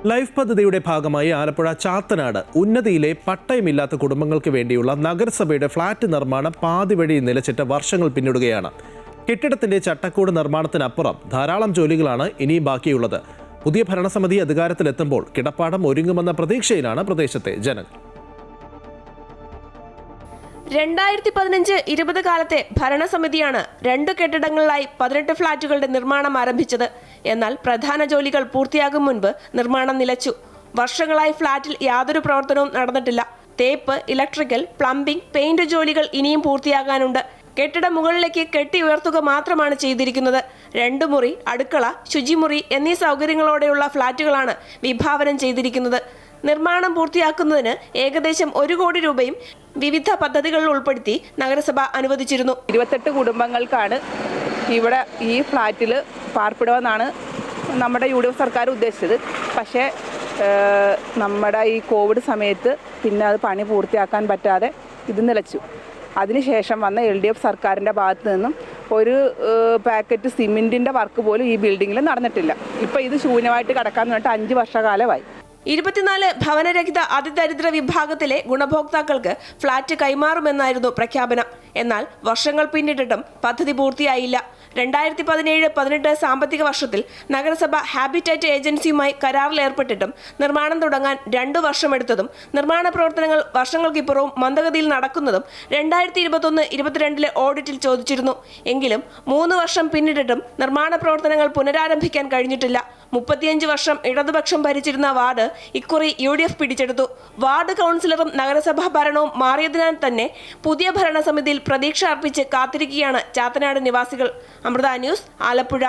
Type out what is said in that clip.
Life പദ്ധതിയുടെ ഭാഗമായി ആലപ്പുഴ ചാത്തനാട് ഉന്നതിയിലെ പട്ടയമില്ലാത്ത കുടുംബങ്ങൾക്ക് വേണ്ടിയുള്ള നഗരസഭയുടെ ഫ്ളാറ്റ് നിർമ്മാണം പാതിവഴി നിലച്ചിട്ട് വർഷങ്ങൾ പിന്നിടുകയാണ്. കെട്ടിടത്തിന്റെ ചട്ടക്കൂട് നിർമ്മാണത്തിനപ്പുറം ധാരാളം ജോലികളാണ് ഇനിയും ബാക്കിയുള്ളത്. പുതിയ ഭരണസമിതി അധികാരത്തിലെത്തുമ്പോൾ കിടപ്പാടം ഒരുങ്ങുമെന്ന പ്രതീക്ഷയിലാണ് പ്രദേശത്തെ ജനങ്ങൾ. 2015-20 കാലത്തെ ഭരണസമിതിയാണ് 2 കെട്ടിടങ്ങളിലായി 18 ഫ്ളാറ്റുകളുടെ നിർമ്മാണം ആരംഭിച്ചത്. എന്നാൽ പ്രധാന ജോലികൾ പൂർത്തിയാകും മുൻപ് നിർമ്മാണം നിലച്ചു. വർഷങ്ങളായി ഫ്ളാറ്റിൽ യാതൊരു പ്രവർത്തനവും നടന്നിട്ടില്ല. തേപ്പ്, ഇലക്ട്രിക്കൽ, പ്ലംബിംഗ്, പെയിന്റ് ജോലികൾ ഇനിയും പൂർത്തിയാകാനുണ്ട്. കെട്ടിടം മുകളിലേക്ക് കെട്ടി ഉയർത്തുക മാത്രമാണ് ചെയ്തിരിക്കുന്നത്. 2 മുറി, അടുക്കള, ശുചിമുറി എന്നീ സൗകര്യങ്ങളോടെയുള്ള ഫ്ളാറ്റുകളാണ് വിഭാവനം ചെയ്തിരിക്കുന്നത്. നിർമ്മാണം പൂർത്തിയാക്കുന്നതിന് ഏകദേശം 1 കോടി രൂപയും വിവിധ പദ്ധതികളിൽ ഉൾപ്പെടുത്തി നഗരസഭ അനുവദിച്ചിരുന്നു. 28 കുടുംബങ്ങൾക്കാണ് ഇവിടെ ഈ ഫ്ളാറ്റിൽ പാർപ്പിടുമെന്നാണ് നമ്മുടെ UDF സർക്കാർ ഉദ്ദേശിച്ചത്. പക്ഷേ നമ്മുടെ ഈ കോവിഡ് സമയത്ത് പിന്നെ അത് പണി പൂർത്തിയാക്കാൻ പറ്റാതെ ഇത് നിലച്ചു. അതിനുശേഷം വന്ന LDF സർക്കാരിൻ്റെ ഭാഗത്തു നിന്നും ഒരു പാക്കറ്റ് സിമെൻറ്റിൻ്റെ വർക്ക് പോലും ഈ ബിൽഡിങ്ങിൽ നടന്നിട്ടില്ല. ഇപ്പോൾ ഇത് ശൂന്യമായിട്ട് കിടക്കാമെന്ന് പറഞ്ഞിട്ട് 5 വർഷക്കാലമായി. 24 ഭവനരഹിത അതിദരിദ്ര വിഭാഗത്തിലെ ഗുണഭോക്താക്കൾക്ക് ഫ്ളാറ്റ് കൈമാറുമെന്നായിരുന്നു പ്രഖ്യാപനം. എന്നാൽ വർഷങ്ങൾ പിന്നിട്ടിട്ടും പദ്ധതി പൂർത്തിയായില്ല. 2017-18 സാമ്പത്തിക വർഷത്തിൽ നഗരസഭ ഹാബിറ്റാറ്റ് ഏജൻസിയുമായി കരാറിൽ ഏർപ്പെട്ടിട്ടും നിർമ്മാണം തുടങ്ങാൻ 2 വർഷമെടുത്തതും നിർമ്മാണ പ്രവർത്തനങ്ങൾ വർഷങ്ങൾക്കിപ്പുറവും മന്ദഗതിയിൽ നടക്കുന്നതും 2021-22 ഓഡിറ്റിൽ ചോദിച്ചിരുന്നു. എങ്കിലും 3 വർഷം പിന്നിട്ടിട്ടും നിർമ്മാണ പ്രവർത്തനങ്ങൾ പുനരാരംഭിക്കാൻ കഴിഞ്ഞിട്ടില്ല. 35 വർഷം ഇടതുപക്ഷം ഭരിച്ചിരുന്ന വാർഡ് ഇക്കുറി UDF പിടിച്ചെടുത്തു. വാർഡ് കൗൺസിലറും നഗരസഭാ ഭരണവും മാറിയതിനാൽ തന്നെ പുതിയ ഭരണസമിതിയിൽ പ്രതീക്ഷ അർപ്പിച്ച് കാത്തിരിക്കുകയാണ് ചാത്തനാട് നിവാസികൾ. അമൃത ന്യൂസ്, ആലപ്പുഴ.